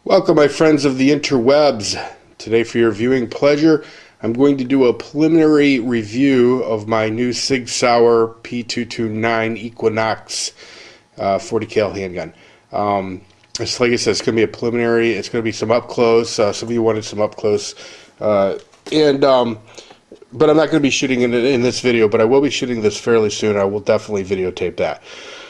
Welcome, my friends of the interwebs. Today, for your viewing pleasure, I'm going to do a preliminary review of my new SigSauer P229R Equinox 40 cal handgun. It's like I said, it's going to be a preliminary. It's going to be some up close. Some of you wanted some up close, but I'm not going to be shooting in this video. But I will be shooting this fairly soon. I will definitely videotape that.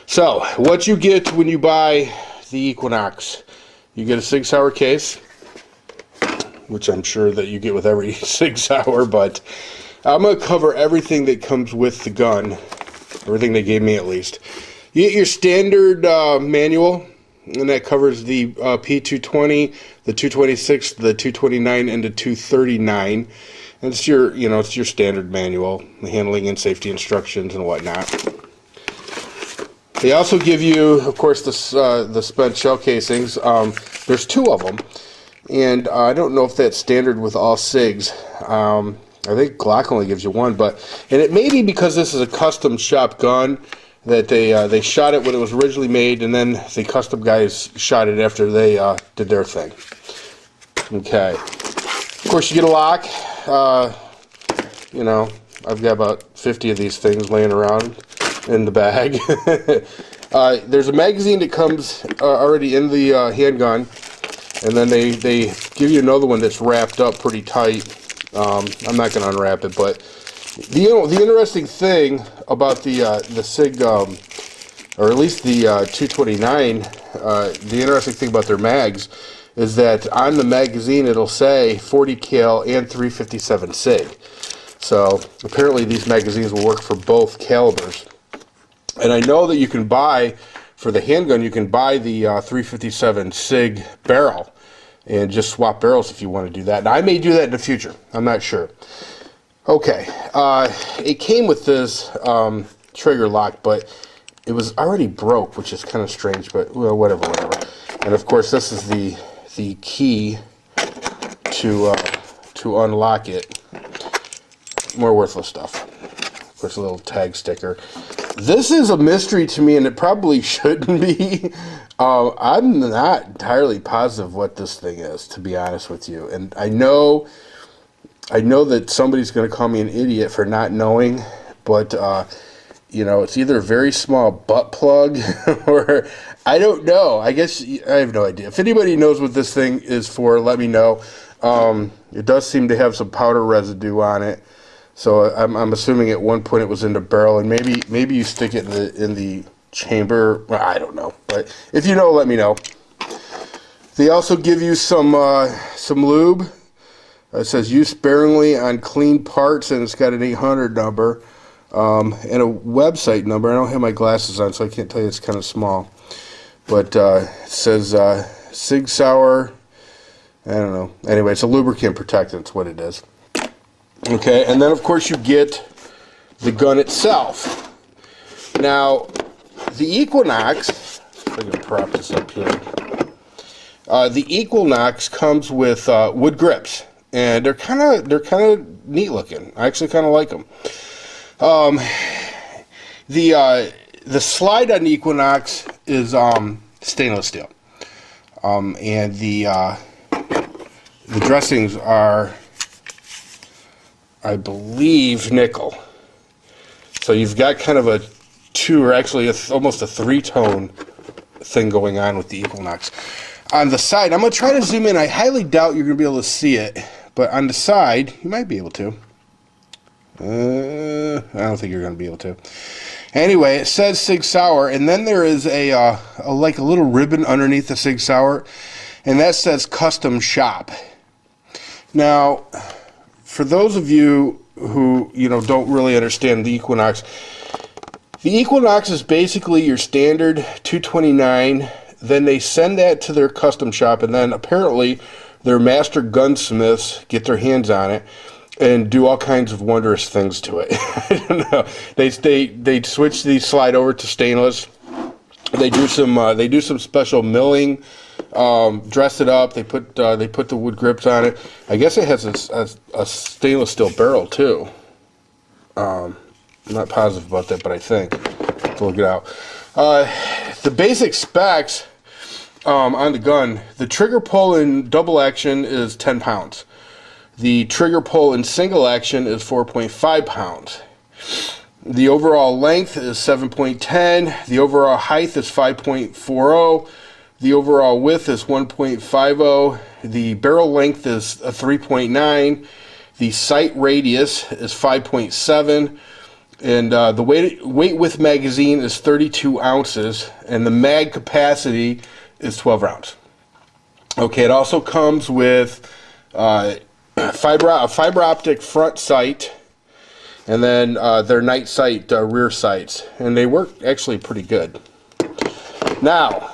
So, what you get when you buy the Equinox? You get a SigSauer case, which I'm sure that you get with every SigSauer, but I'm going to cover everything that comes with the gun, everything they gave me at least. You get your standard manual, and that covers the P220, the 226, the 229, and the 239. And it's your, it's your standard manual, the handling and safety instructions and whatnot. They also give you, of course, the spent shell casings. There's two of them, and I don't know if that's standard with all SIGs. I think Glock only gives you one, and it may be because this is a custom shop gun that they shot it when it was originally made, and then the custom guys shot it after they did their thing. Okay. Of course, you get a lock. I've got about 50 of these things laying around in the bag. There's a magazine that comes already in the handgun, and then they give you another one that's wrapped up pretty tight. I'm not going to unwrap it, but the interesting thing about the SIG, or at least the 229, the interesting thing about their mags is that on the magazine it'll say 40 cal and 357 SIG. So apparently these magazines will work for both calibers. And I know that you can buy, for the handgun, you can buy the 357 SIG barrel and just swap barrels if you want to do that. Now, I may do that in the future. I'm not sure. Okay. It came with this trigger lock, but it was already broke, which is kind of strange, but well, whatever. And, of course, this is the key to unlock it. More worthless stuff. Of course, a little tag sticker. This is a mystery to me, and it probably shouldn't be. I'm not entirely positive what this thing is, to be honest with you. And I know that somebody's going to call me an idiot for not knowing, but it's either a very small butt plug or I don't know. I guess I have no idea. If anybody knows what this thing is for, let me know. It does seem to have some powder residue on it. So I'm assuming at one point it was in the barrel, and maybe you stick it in the chamber. Well, I don't know, but if you know, let me know. They also give you some lube. It says use sparingly on clean parts, and it's got an 800 number and a website number. I don't have my glasses on, so I can't tell you. It's kind of small, but it says SigSauer. I don't know. Anyway, it's a lubricant protectant. That's what it is. Okay, and then of course you get the gun itself. Now, the Equinox, I'm going to prop this up here. The Equinox comes with wood grips, and they're kind of neat looking. I actually kind of like them. The slide on the Equinox is stainless steel, and the dressings are, I believe, nickel. So you've got kind of a two, or actually almost a three-tone thing going on with the Equinox. On the side, I'm going to try to zoom in. I highly doubt you're going to be able to see it, but on the side, you might be able to. I don't think you're going to be able to. Anyway, it says SigSauer, and then there is like a little ribbon underneath the SigSauer, and that says Custom Shop. Now, for those of you who don't really understand the Equinox is basically your standard 229. Then they send that to their custom shop, and then apparently their master gunsmiths get their hands on it and do all kinds of wondrous things to it. I don't know. They switch the slide over to stainless. They do some special milling. Dress it up. They put the wood grips on it. I guess it has a stainless steel barrel too. I'm not positive about that, but I think. Let's look it out. The basic specs on the gun. The trigger pull in double action is 10 pounds. The trigger pull in single action is 4.5 pounds. The overall length is 7.10. The overall height is 5.40. The overall width is 1.50. The barrel length is 3.9. The sight radius is 5.7. And the weight width magazine is 32 ounces. And the mag capacity is 12 rounds. Okay, it also comes with a fiber optic front sight. And then their night sight rear sights. And they work actually pretty good. Now,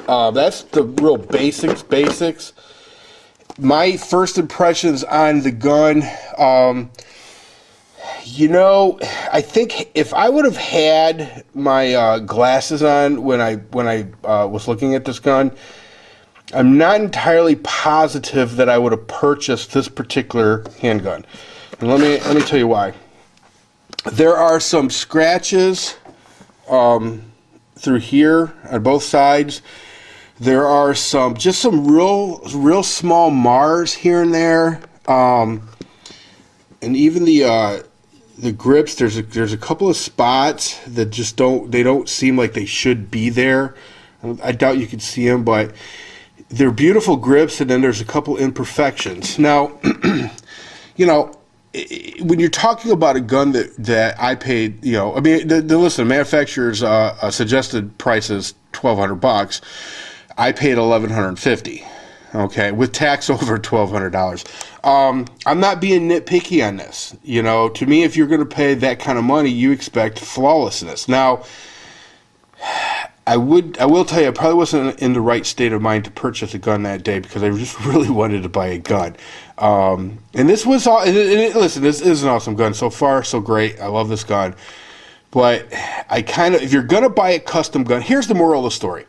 that's the real basics. My first impressions on the gun, you know, I think if I would have had my glasses on when I was looking at this gun, I'm not entirely positive that I would have purchased this particular handgun. And let me tell you why. There are some scratches through here on both sides. There are some real small mars here and there, and even the grips. There's a couple of spots that just don't seem like they should be there. I doubt you can see them, but they're beautiful grips. And then there's a couple imperfections. Now, you know, when you're talking about a gun that I paid, you know, I mean, listen, the manufacturer's suggested price is $1,200. I paid $1,150, okay, with tax over $1,200. I'm not being nitpicky on this. You know, to me, if you're going to pay that kind of money, you expect flawlessness. Now, I will tell you, I probably wasn't in the right state of mind to purchase a gun that day because I just really wanted to buy a gun. And this was all. Listen, this is an awesome gun. So far, so great. I love this gun. But if you're going to buy a custom gun, here's the moral of the story.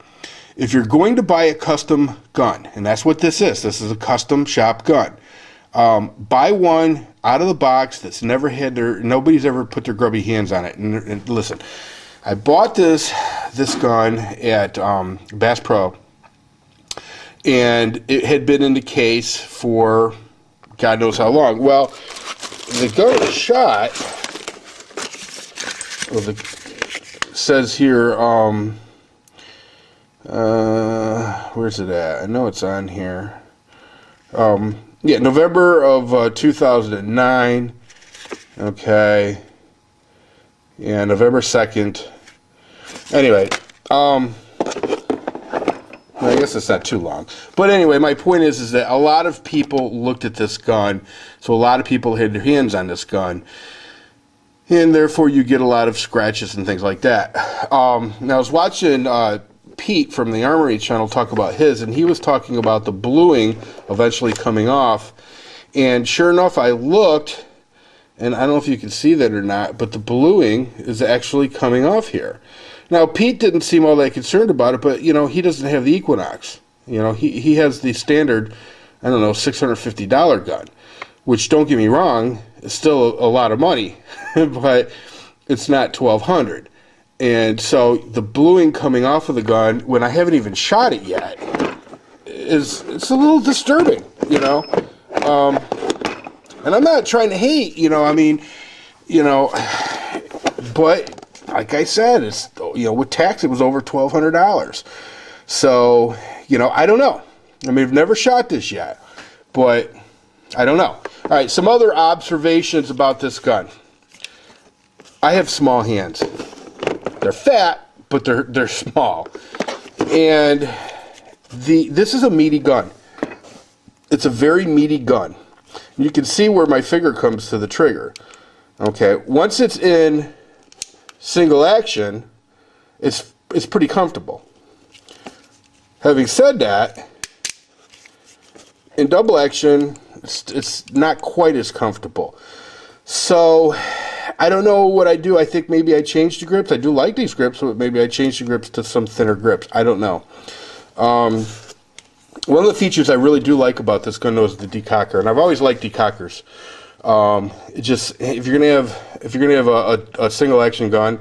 If you're going to buy a custom gun, and that's what this is a custom shop gun, buy one out of the box that's nobody's ever put their grubby hands on it. And listen, I bought this gun at Bass Pro, and it had been in the case for God knows how long. Well, the gun was shot. Well, it says here. Where's it at? I know it's on here. Yeah, November of 2009. Okay. Yeah, November 2nd. Anyway, I guess it's not too long. But anyway, my point is that a lot of people looked at this gun, so a lot of people had their hands on this gun, and therefore you get a lot of scratches and things like that. Now, I was watching Pete from the Armory channel talk about his, and he was talking about the bluing eventually coming off, and sure enough, I looked, and I don't know if you can see that or not, but the bluing is actually coming off here. Now, Pete didn't seem all that concerned about it, but, you know, he doesn't have the Equinox. You know, he has the standard, I don't know, $650 gun, which, don't get me wrong, is still a lot of money, but it's not $1,200. And so the bluing coming off of the gun, when I haven't even shot it yet, it's a little disturbing, you know. And I'm not trying to hate, you know, I mean, you know, but like I said, it's, you know, with tax it was over $1,200. So, you know, I don't know. I mean, I've never shot this yet, but I don't know. All right, some other observations about this gun. I have small hands. They're fat, but they're small. And this is a meaty gun. It's a very meaty gun. You can see where my finger comes to the trigger. Okay, once it's in single action, it's pretty comfortable. Having said that, in double action, it's not quite as comfortable. So I don't know what I do. I think maybe I changed the grips. I do like these grips, but maybe I changed the grips to some thinner grips. I don't know. One of the features I really do like about this gun is the decocker, and I've always liked decockers. It just, if you're gonna have a single action gun,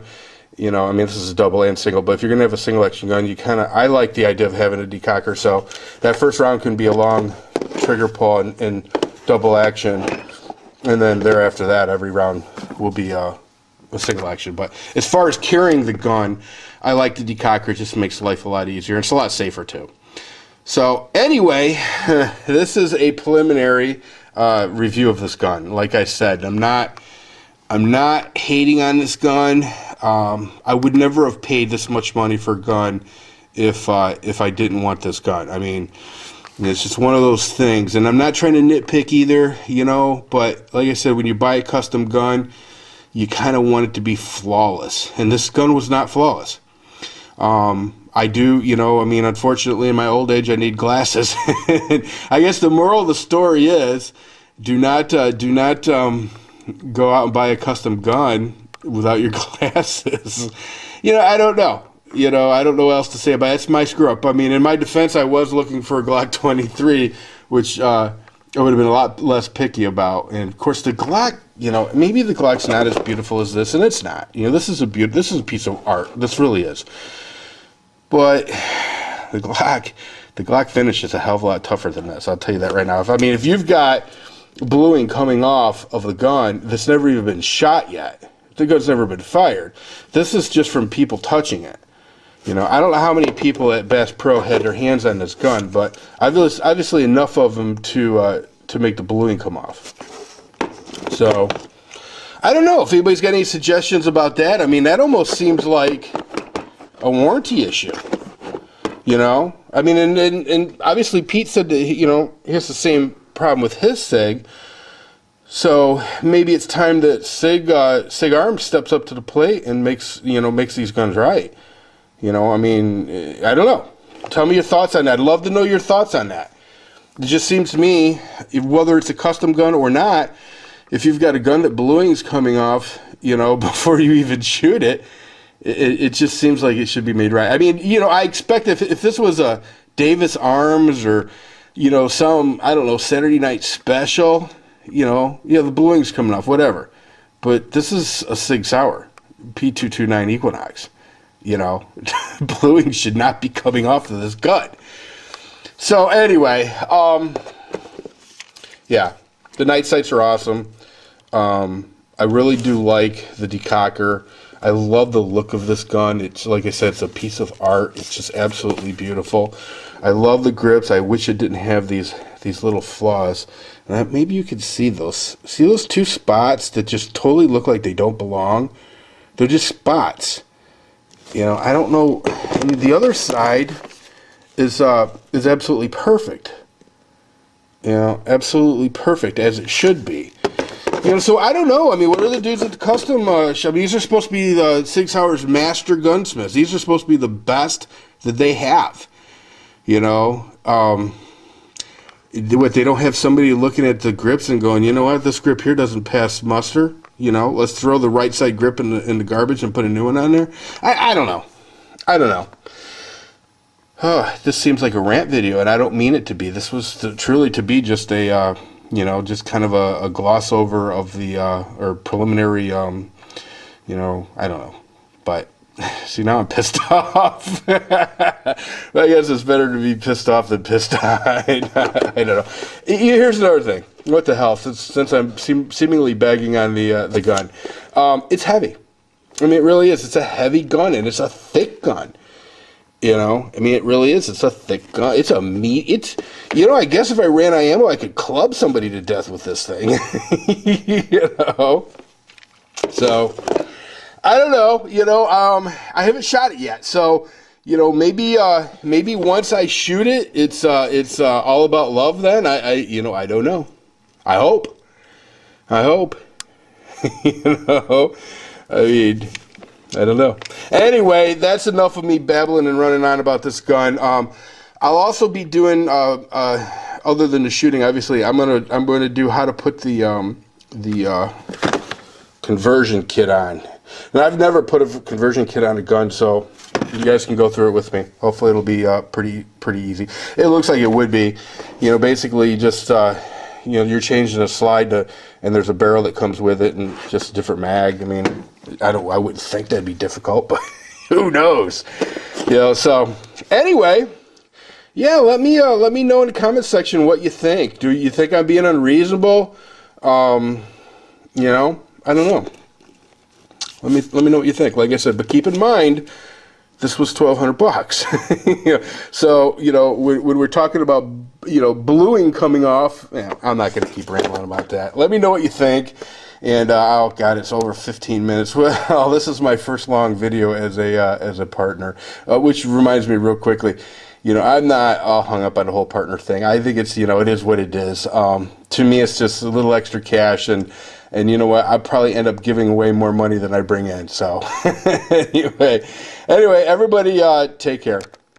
You know, I mean, this is a double and single, but if you're going to have a single action gun, I like the idea of having a decocker. So that first round can be a long trigger pull and double action. And then thereafter that, every round will be a single action. But as far as carrying the gun, I like the decocker. It just makes life a lot easier. It's a lot safer too. So anyway, this is a preliminary review of this gun. Like I said, I'm not hating on this gun. I would never have paid this much money for a gun if I didn't want this gun. I mean, it's just one of those things, and I'm not trying to nitpick either, you know, but like I said, when you buy a custom gun, you kind of want it to be flawless, and this gun was not flawless. I do, you know, I mean, unfortunately, in my old age, I need glasses. I guess the moral of the story is, do not go out and buy a custom gun without your glasses. You know, I don't know. You know, I don't know what else to say about it. It's my screw up. I mean, in my defense, I was looking for a Glock 23, which I would have been a lot less picky about. And of course, the Glock, you know, maybe the Glock's not as beautiful as this, and it's not. You know, this is a piece of art. This really is. But the Glock finish is a hell of a lot tougher than this. I'll tell you that right now. If you've got bluing coming off of the gun that's never even been shot yet, the gun's never been fired. This is just from people touching it. You know, I don't know how many people at Bass Pro had their hands on this gun, but obviously enough of them to make the bluing come off. So, I don't know if anybody's got any suggestions about that. I mean, that almost seems like a warranty issue. You know? I mean, and obviously Pete said that, you know, he has the same problem with his SIG. So maybe it's time that SIG Arms steps up to the plate and makes these guns right. You know, I mean, I don't know. Tell me your thoughts on that. I'd love to know your thoughts on that. It just seems to me, whether it's a custom gun or not, if you've got a gun that bluing's coming off, you know, before you even shoot it, it just seems like it should be made right. I mean, you know, I expect if this was a Davis Arms or, you know, some, I don't know, Saturday Night Special, you know, yeah, the bluing's coming off, whatever. But this is a SigSauer P229R Equinox. You know, bluing should not be coming off of this gun. So anyway, yeah, the night sights are awesome. I really do like the decocker. I love the look of this gun. It's, like I said, it's a piece of art. It's just absolutely beautiful. I love the grips. I wish it didn't have these little flaws. And maybe you could see those. See those two spots that just totally look like they don't belong? They're just spots. You know, I don't know. I mean, the other side is absolutely perfect. You know, absolutely perfect, as it should be. You know, so I don't know. I mean, what are the dudes at the custom shop? These are supposed to be the SigSauer's master gunsmiths. These are supposed to be the best that they have. You know, what, they don't have somebody looking at the grips and going, you know what, this grip here doesn't pass muster. You know, let's throw the right side grip in the garbage and put a new one on there. I don't know. I don't know. Oh, this seems like a rant video, and I don't mean it to be. This was truly to be just a, you know, just kind of a gloss over of the, or preliminary, you know, I don't know. But, see, now I'm pissed off. I guess it's better to be pissed off than pissed on. I don't know. Here's another thing. What the hell? Since I'm seemingly bagging on the gun, it's heavy. I mean, it really is. It's a heavy gun, and it's a thick gun. You know, I mean, it really is. It's a thick gun. It's a meat. It's, you know, I guess if I ran out of ammo, I could club somebody to death with this thing. You know, so I don't know. You know, I haven't shot it yet, so. You know, maybe once I shoot it, it's all about love. Then you know, I don't know. I hope. You know, I mean, I don't know. Anyway, that's enough of me babbling and running on about this gun. I'll also be doing other than the shooting. Obviously, I'm gonna do how to put the conversion kit on. And I've never put a conversion kit on a gun, so you guys can go through it with me. Hopefully it'll be pretty easy. It looks like it would be. You know, basically just you know, you're changing a slide to, and there's a barrel that comes with it and just a different mag. I mean, I wouldn't think that'd be difficult, but who knows? You know, so anyway, yeah, let me know in the comment section what you think. Do you think I'm being unreasonable? You know, I don't know. Let me know what you think. Like I said, but keep in mind, this was $1,200. You know, so, you know, when we're talking about, you know, bluing coming off, I'm not going to keep rambling about that. Let me know what you think. And oh god, it's over 15 minutes. Well, this is my first long video as a partner, which reminds me real quickly. You know, I'm not all hung up on the whole partner thing. I think it's, you know, it is what it is. To me, it's just a little extra cash, and you know what? I'll probably end up giving away more money than I bring in. So anyway, everybody, take care.